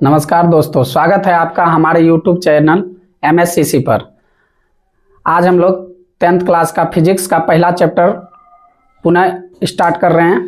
नमस्कार दोस्तों, स्वागत है आपका हमारे YouTube चैनल MSCC पर। आज हम लोग 10th क्लास का फिजिक्स का पहला चैप्टर पुनः स्टार्ट कर रहे हैं।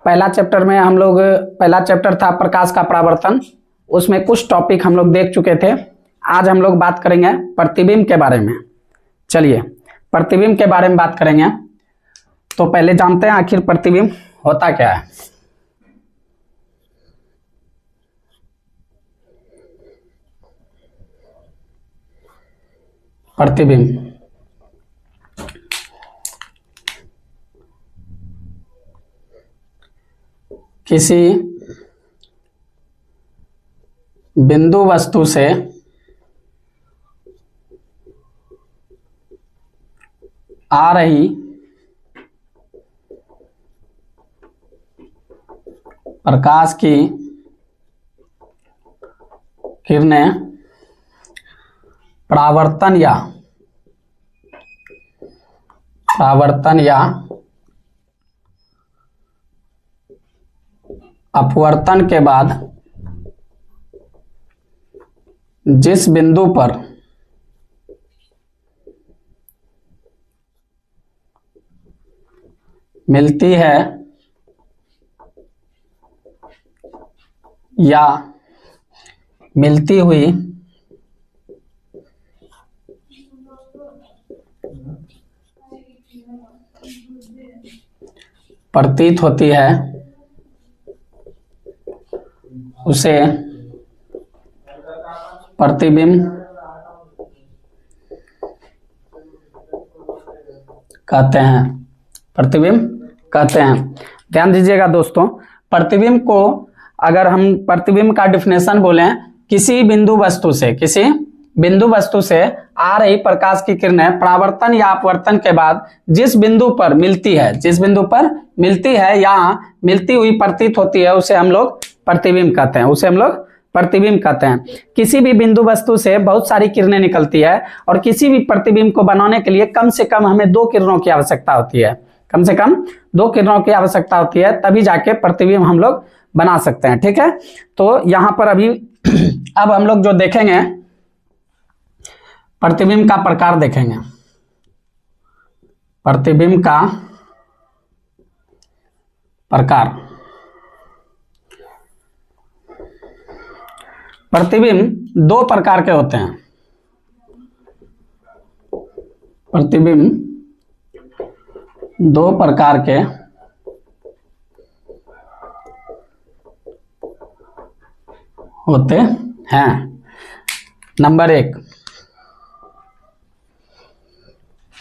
पहला चैप्टर था प्रकाश का परावर्तन। उसमें कुछ टॉपिक हम लोग देख चुके थे। आज हम लोग बात करेंगे प्रतिबिंब के बारे में। चलिए प्रतिबिंब के बारे में बात करेंगे। तो पहले जानते हैं आखिर प्रतिबिंब होता क्या है। प्रतिबिंब किसी बिंदु वस्तु से आ रही प्रकाश की किरणें परावर्तन या अपवर्तन के बाद जिस बिंदु पर मिलती है या मिलती हुई प्रतीत होती है उसे प्रतिबिंब कहते हैं। ध्यान दीजिएगा दोस्तों, प्रतिबिंब को अगर हम प्रतिबिंब का डिफिनेशन बोलें, किसी बिंदु वस्तु से आ रही प्रकाश की किरणें परावर्तन या अपवर्तन के बाद जिस बिंदु पर मिलती है या मिलती हुई प्रतीत होती है उसे हम लोग प्रतिबिंब कहते हैं। किसी भी बिंदु वस्तु से बहुत सारी किरणें निकलती है और किसी भी प्रतिबिंब को बनाने के लिए कम से कम हमें 2 किरणों की आवश्यकता होती है। तभी जाके प्रतिबिंब हम लोग बना सकते हैं। ठीक है, तो यहां पर अब हम लोग जो देखेंगे प्रतिबिंब का प्रकार देखेंगे। प्रतिबिंब का प्रकार, प्रतिबिंब 2 प्रकार के होते हैं। प्रतिबिंब 2 प्रकार के होते हैं। नंबर 1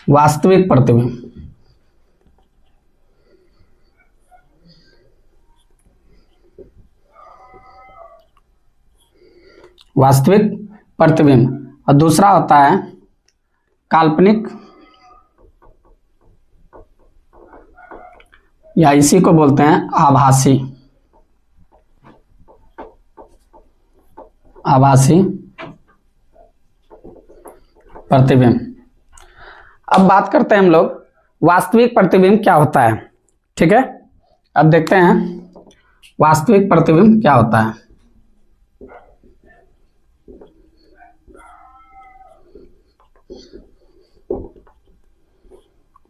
वास्तविक प्रतिबिंब। और दूसरा होता है काल्पनिक, या इसी को बोलते हैं आभासी प्रतिबिंब। अब बात करते हैं हम लोग वास्तविक प्रतिबिंब क्या होता है। ठीक है, अब देखते हैं वास्तविक प्रतिबिंब क्या होता है।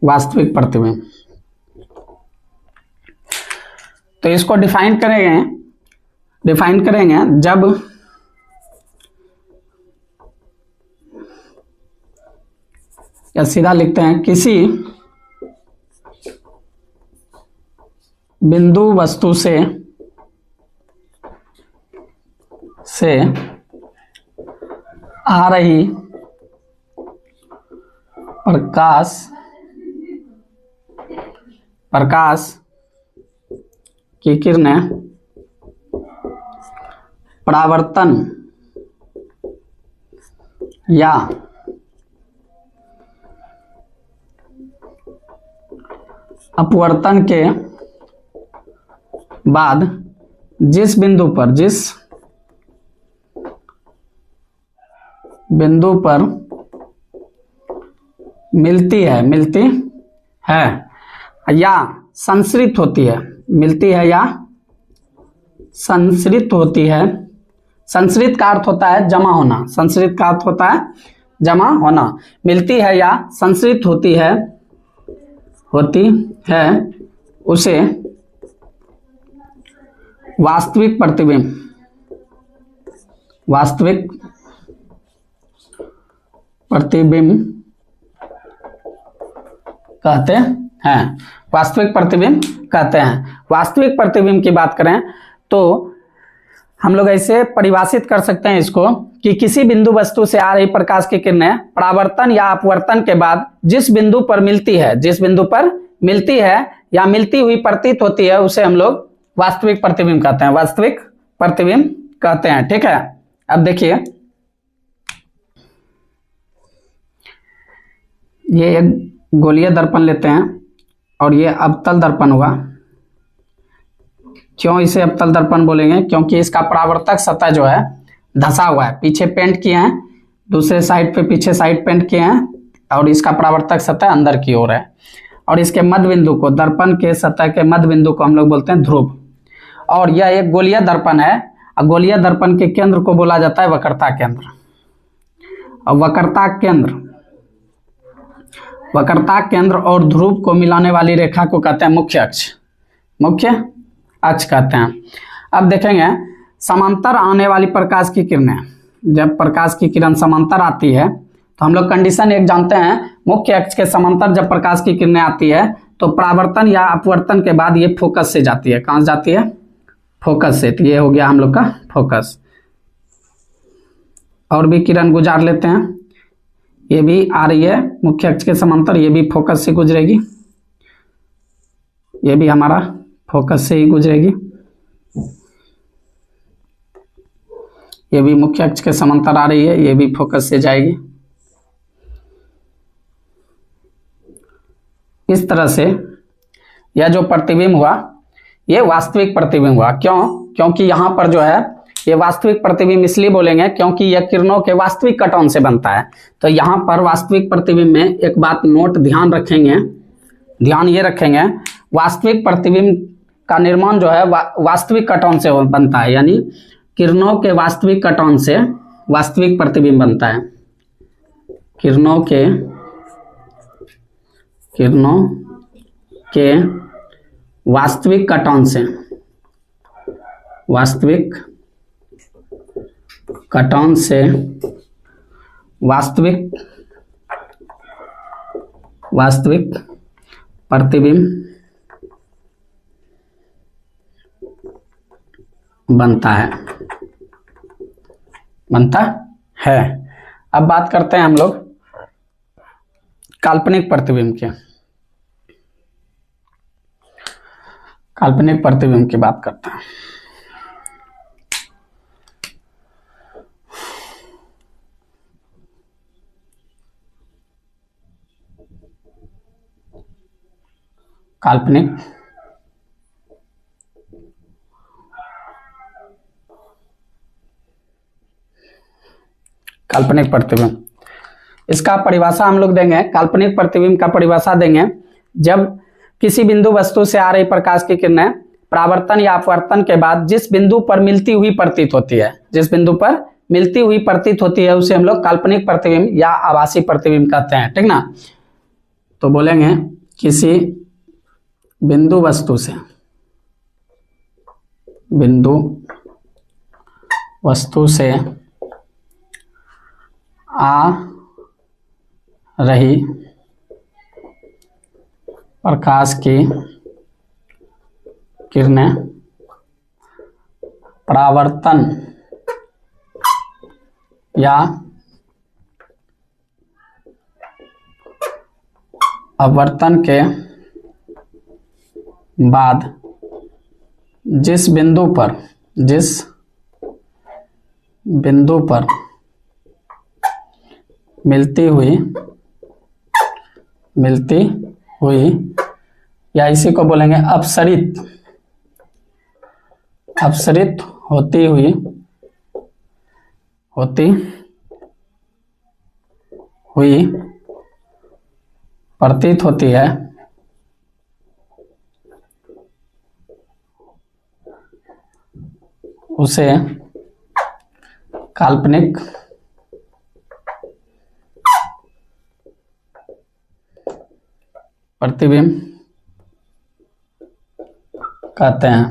वास्तविक प्रतिबिंब, तो इसको डिफाइन करेंगे जब या सीधा लिखते हैं, किसी बिंदु वस्तु से आ रही प्रकाश की किरणें परावर्तन या अपवर्तन के बाद जिस बिंदु पर मिलती है या संश्रित होती है, मिलती है या संसरित होती है। संसरित का अर्थ होता है जमा होना, संसरित का अर्थ होता है जमा होना। मिलती है या संसरित होती है उसे वास्तविक प्रतिबिंब कहते हैं। वास्तविक प्रतिबिंब कहते हैं। वास्तविक प्रतिबिंब की बात करें तो हम लोग ऐसे परिभाषित कर सकते हैं इसको कि किसी बिंदु वस्तु से आ रही प्रकाश की किरणें परावर्तन या अपवर्तन के बाद जिस बिंदु पर मिलती है या मिलती हुई प्रतीत होती है उसे हम लोग वास्तविक प्रतिबिंब कहते हैं। वास्तविक प्रतिबिंब कहते हैं। ठीक है, अब देखिए ये एक गोलीय दर्पण लेते हैं और ये अवतल दर्पण हुआ। क्यों इसे अवतल दर्पण बोलेंगे? क्योंकि इसका परावर्तक सतह जो है धंसा हुआ है, पीछे पेंट किए हैं, दूसरे साइड पे पीछे साइड पेंट किए हैं और इसका परावर्तक सतह अंदर की ओर है। और इसके मध्य बिंदु को, दर्पण के सतह के मध्य बिंदु को हम लोग बोलते हैं ध्रुव। और यह एक गोलीय दर्पण है और गोलीय दर्पण के केंद्र को बोला जाता है वक्रता केंद्र। और वक्रता केंद्र और ध्रुव को मिलाने वाली रेखा को कहते हैं मुख्य अक्ष कहते हैं। अब देखेंगे समांतर आने वाली प्रकाश की किरणें, जब प्रकाश की किरण समांतर आती है तो हम लोग कंडीशन एक जानते हैं, मुख्य अक्ष के समांतर जब प्रकाश की किरणें आती है तो परावर्तन या अपवर्तन के बाद ये फोकस से जाती है। कहां जाती है? फोकस से। तो ये हो गया हम लोग का फोकस। और भी किरण गुजार लेते हैं, ये भी आ रही है मुख्य अक्ष के समांतर, ये भी फोकस से गुजरेगी, ये भी हमारा फोकस से ही गुजरेगी, ये भी मुख्य अक्ष के समांतर आ रही है, ये भी फोकस से जाएगी। इस तरह से यह जो प्रतिबिंब हुआ ये वास्तविक प्रतिबिंब हुआ। क्योंकि यहां पर जो है ये वास्तविक प्रतिबिंब इसलिए बोलेंगे क्योंकि यह किरणों के वास्तविक कटऑन से बनता है। तो यहां पर वास्तविक प्रतिबिंब में एक बात नोट ध्यान ये रखेंगे, वास्तविक प्रतिबिंब का निर्माण जो है वास्तविक कटऑन से बनता है, यानी किरणों के वास्तविक कटऑन से वास्तविक प्रतिबिंब बनता है। किरणों के वास्तविक कटऑन से वास्तविक प्रतिबिंब बनता है। अब बात करते हैं हम लोग काल्पनिक प्रतिबिंब की। काल्पनिक प्रतिबिंब की बात करते हैं। काल्पनिक प्रतिबिंब, इसका परिभाषा हम लोग देंगे। काल्पनिक प्रतिबिंब का परिभाषा देंगे, जब किसी बिंदु वस्तु से आ रही प्रकाश की किरणें परावर्तन या अपवर्तन के बाद जिस बिंदु पर मिलती हुई प्रतीत होती है उसे हम लोग काल्पनिक प्रतिबिंब या आभासी प्रतिबिंब कहते हैं। ठीक ना? तो बोलेंगे किसी बिंदु वस्तु से आ रही प्रकाश की किरणें परावर्तन या अपवर्तन के बाद जिस बिंदु पर मिलती हुई या इसी को बोलेंगे अपसरित होती हुई प्रतीत होती है उसे काल्पनिक प्रतिबिंब कहते हैं।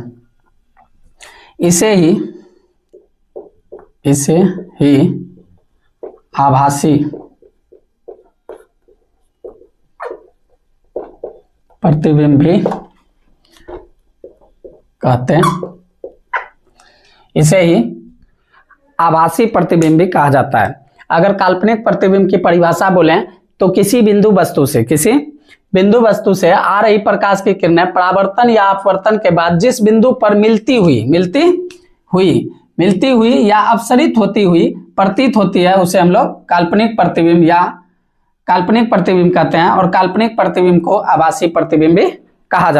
इसे ही आभासी प्रतिबिंब भी कहते हैं। इसे ही आभासी प्रतिबिंब भी कहा जाता है। अगर काल्पनिक प्रतिबिंब की परिभाषा बोलें तो किसी बिंदु वस्तु से आ रही प्रकाश की किरणें परावर्तन या अपवर्तन के बाद जिस बिंदु पर मिलती हुई या अपसरित होती हुई प्रतीत होती है उसे हम लोग काल्पनिक प्रतिबिंब कहते हैं। और काल्पनिक प्रतिबिंब को आभासी प्रतिबिंब भी कहा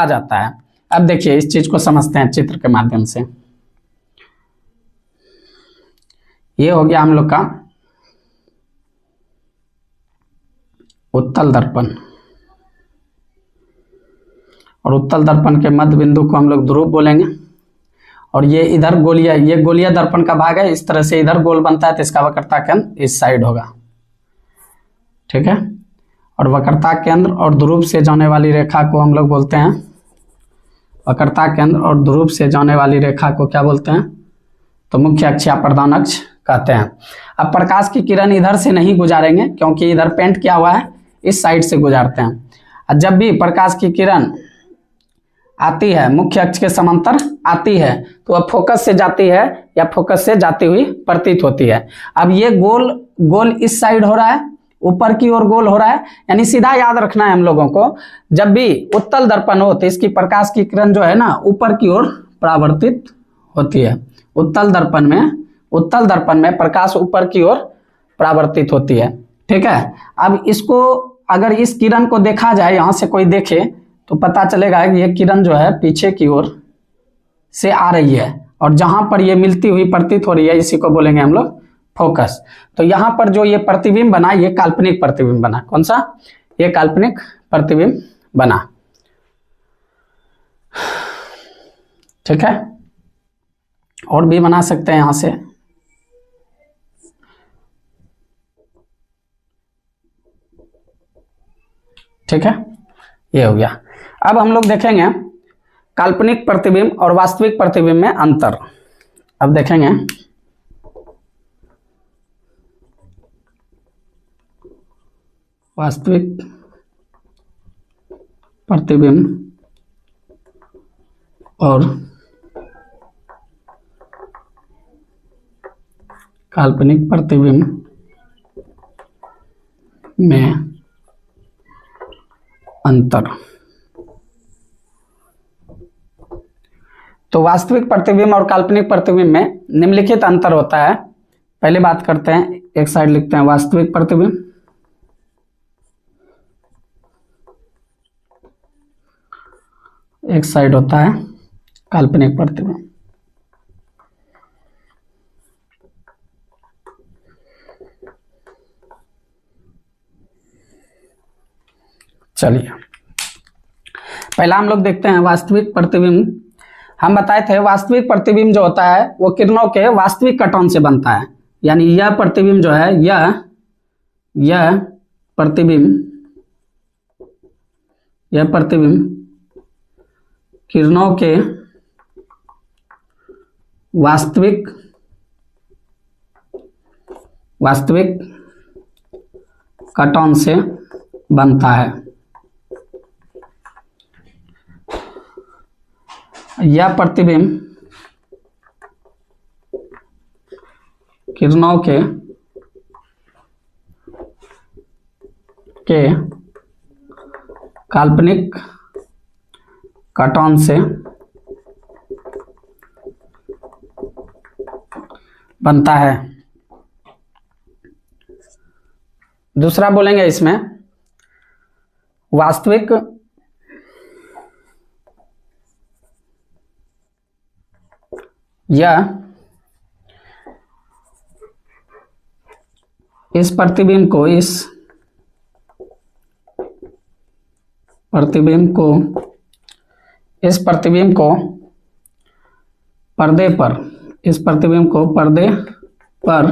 जाता है। अब देखिए इस चीज को समझते हैं चित्र के माध्यम से। ये हो गया हम लोग का उत्तल दर्पण, और उत्तल दर्पण के मध्य बिंदु को हम लोग ध्रुव बोलेंगे। और ये इधर ये गोलीय दर्पण का भाग है। इस तरह से इधर गोल बनता है तो इसका वक्रता केंद्र इस साइड होगा, ठीक है। और वक्रता केंद्र और ध्रुव से जाने वाली रेखा को हम लोग बोलते हैं, वक्रता केंद्र और ध्रुव से जाने वाली रेखा को क्या बोलते हैं? तो मुख्य अक्ष या प्रधान अक्ष कहते हैं। अब प्रकाश की किरण इधर से नहीं गुजारेंगे क्योंकि इधर पेंट किया हुआ है, इस साइड से गुजारते हैं। जब भी प्रकाश की किरण आती है मुख्य अक्ष के समांतर आती है तो वह फोकस से जाती है या फोकस से जाती हुई प्रतीत होती है। अब ये गोल इस साइड हो रहा है, ऊपर की ओर गोल हो रहा है, यानी सीधा याद रखना है हम लोगों को। जब भी उत्तल दर्पण हो तो इसकी प्रकाश की किरण जो है ना ऊपर की ओर परावर्तित होती है। उत्तल दर्पण में प्रकाश ऊपर की ओर परावर्तित होती है, ठीक है। अब इसको अगर इस किरण को देखा जाए, यहां से कोई देखे तो पता चलेगा कि ये किरण जो है पीछे की ओर से आ रही है और जहां पर ये मिलती हुई प्रतीत हो रही है इसी को बोलेंगे हम लोग फोकस। तो यहां पर जो ये प्रतिबिंब बना ये काल्पनिक प्रतिबिंब बना। कौन सा? ये काल्पनिक प्रतिबिंब बना, ठीक है। और भी बना सकते हैं यहां से, ठीक है। ये हो गया। अब हम लोग देखेंगे काल्पनिक प्रतिबिंब और वास्तविक प्रतिबिंब में अंतर। अब देखेंगे वास्तविक प्रतिबिंब और काल्पनिक प्रतिबिंब में अंतर। तो वास्तविक प्रतिबिंब और काल्पनिक प्रतिबिंब में निम्नलिखित अंतर होता है। पहले बात करते हैं, एक साइड लिखते हैं वास्तविक प्रतिबिंब, एक साइड होता है काल्पनिक प्रतिबिंब। चलिए पहला हम लोग देखते हैं वास्तविक प्रतिबिंब। हम बताए थे वास्तविक प्रतिबिंब जो होता है वो किरणों के वास्तविक कटऑन से बनता है। यानी यह प्रतिबिंब जो है यह प्रतिबिंब किरणों के वास्तविक कटऑन से बनता है। यह प्रतिबिंब किरणों के काल्पनिक कटऑन से बनता है। दूसरा बोलेंगे इसमें वास्तविक यह इस प्रतिबिंब को पर्दे पर, इस प्रतिबिंब को पर्दे पर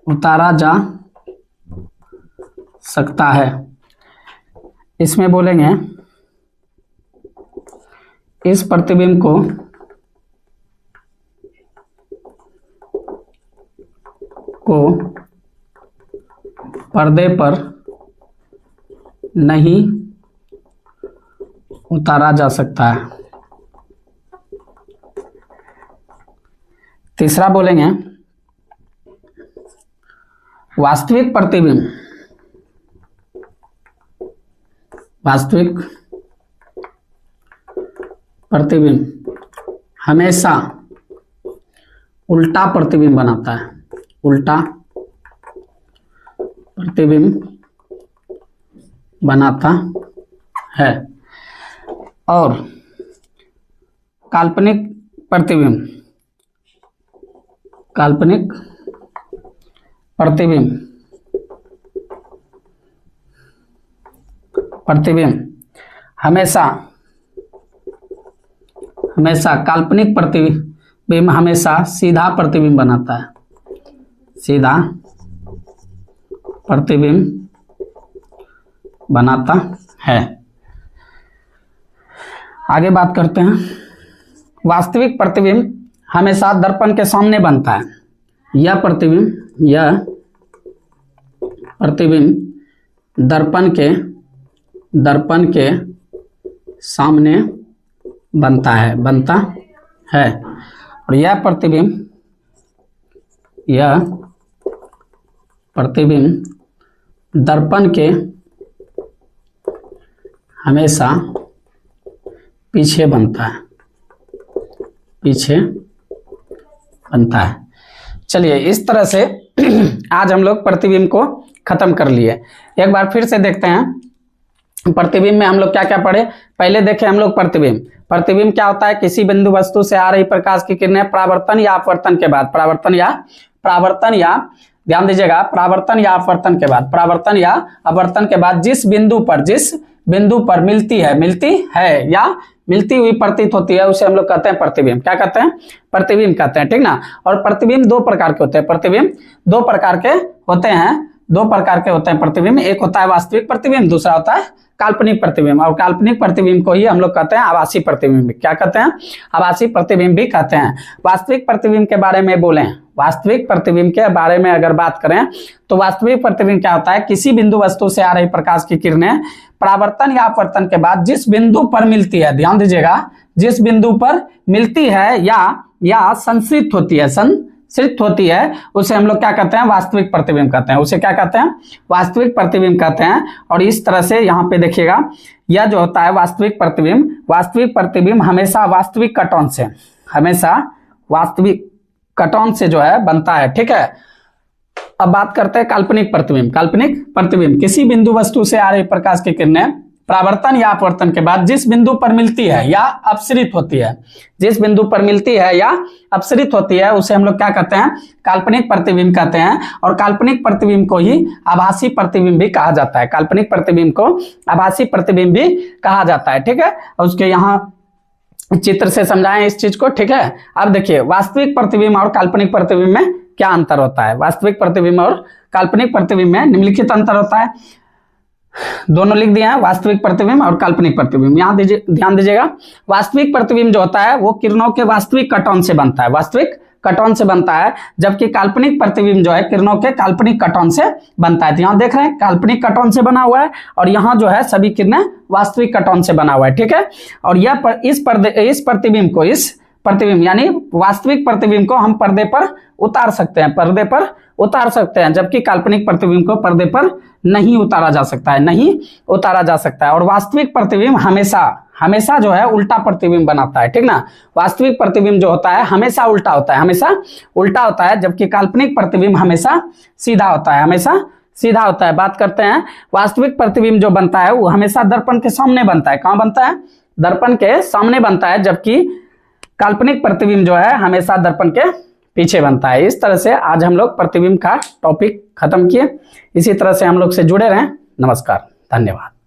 उतारा जा सकता है। इसमें बोलेंगे इस प्रतिबिंब को पर्दे पर नहीं उतारा जा सकता है। तीसरा बोलेंगे वास्तविक प्रतिबिंब हमेशा उल्टा प्रतिबिंब बनाता है, उल्टा प्रतिबिंब बनाता है। और काल्पनिक प्रतिबिंब हमेशा काल्पनिक प्रतिबिंब हमेशा सीधा प्रतिबिंब बनाता है, सीधा प्रतिबिंब बनाता है। आगे बात करते हैं, वास्तविक प्रतिबिंब हमेशा दर्पण के सामने बनता है। यह प्रतिबिंब दर्पण के सामने बनता है और यह प्रतिबिंब दर्पण के हमेशा पीछे बनता है। चलिए, इस तरह से आज हम लोग प्रतिबिंब को खत्म कर लिए। एक बार फिर से देखते हैं प्रतिबिंब में हम लोग क्या क्या पढ़े। पहले देखे हम लोग प्रतिबिंब क्या होता है, किसी बिंदु वस्तु से आ रही प्रकाश की किरणें परावर्तन या अपवर्तन के बाद, ध्यान दीजिएगा, परावर्तन या अपवर्तन के बाद जिस बिंदु पर मिलती है या मिलती हुई प्रतीत होती है उसे हम लोग कहते हैं प्रतिबिंब। क्या कहते हैं? प्रतिबिंब कहते हैं, ठीक ना। और प्रतिबिंब दो प्रकार के होते हैं, प्रतिबिंब। एक होता है वास्तविक प्रतिबिंब, दूसरा होता है काल्पनिक प्रतिबिंब। और काल्पनिक प्रतिबिंब को ही हम लोग कहते हैं आभासी प्रतिबिंब। क्या कहते हैं? आभासी प्रतिबिंब भी कहते हैं। वास्तविक प्रतिबिंब के बारे में बोलें, वास्तविक प्रतिबिंब के बारे में अगर बात करें तो वास्तविक प्रतिबिंब क्या होता है, किसी बिंदु वस्तु से आ रही प्रकाश की किरणें परावर्तन या अपवर्तन के बाद जिस बिंदु पर मिलती है, ध्यान दीजिएगा, जिस बिंदु पर मिलती है या संश्रित होती है उसे हम लोग क्या कहते हैं? वास्तविक प्रतिबिंब कहते हैं। उसे क्या कहते हैं? वास्तविक प्रतिबिंब कहते हैं। और इस तरह से यहाँ पे देखिएगा, यह जो होता है वास्तविक प्रतिबिंब हमेशा वास्तविक कटौन से जो है बनता है, ठीक है। अब बात करते हैं काल्पनिक प्रतिबिंब किसी बिंदु वस्तु से आ रही प्रकाश की किरणें परावर्तन या अपवर्तन के बाद जिस बिंदु पर मिलती है या अपसरित होती है, उसे हम लोग क्या कहते हैं? काल्पनिक प्रतिबिंब कहते हैं। और काल्पनिक प्रतिबिंब को ही आभासी प्रतिबिंब भी कहा जाता है, ठीक है। और उसके यहाँ चित्र से समझाएं इस चीज को, ठीक है। अब देखिए, वास्तविक प्रतिबिंब और काल्पनिक प्रतिबिंब में क्या अंतर होता है। वास्तविक प्रतिबिंब और काल्पनिक प्रतिबिंब में निम्नलिखित अंतर होता है, दोनों लिख दिए हैं, वास्तविक प्रतिबिंब और काल्पनिक प्रतिबिंब। यहाँ ध्यान दीजिएगा, वास्तविक प्रतिबिंब जो होता है वो किरणों के वास्तविक कटौन से बनता है, जबकि काल्पनिक प्रतिबिंब जो है किरणों के काल्पनिक कटौन से बनता है। तो यहाँ देख रहे हैं काल्पनिक कटौन से बना हुआ है और यहाँ जो है सभी किरणें वास्तविक कटौन से बना हुआ है, ठीक है। और यह इस प्रतिबिंब यानी वास्तविक प्रतिबिंब को हम पर्दे पर उतार सकते हैं, जबकि काल्पनिक प्रतिबिंब को पर्दे पर नहीं उतारा जा सकता है। और वास्तविक प्रतिबिंब हमेशा जो है उल्टा प्रतिबिंब बनाता है, ठीक ना। वास्तविक प्रतिबिंब जो होता है हमेशा उल्टा होता है, जबकि काल्पनिक प्रतिबिंब हमेशा सीधा होता है। बात करते हैं, वास्तविक प्रतिबिंब जो बनता है वो हमेशा दर्पण के सामने बनता है। कहाँ बनता है? दर्पण के सामने बनता है, जबकि काल्पनिक प्रतिबिंब जो है हमेशा दर्पण के पीछे बनता है। इस तरह से आज हम लोग प्रतिबिंब का टॉपिक खत्म किए। इसी तरह से हम लोग से जुड़े रहें। नमस्कार, धन्यवाद।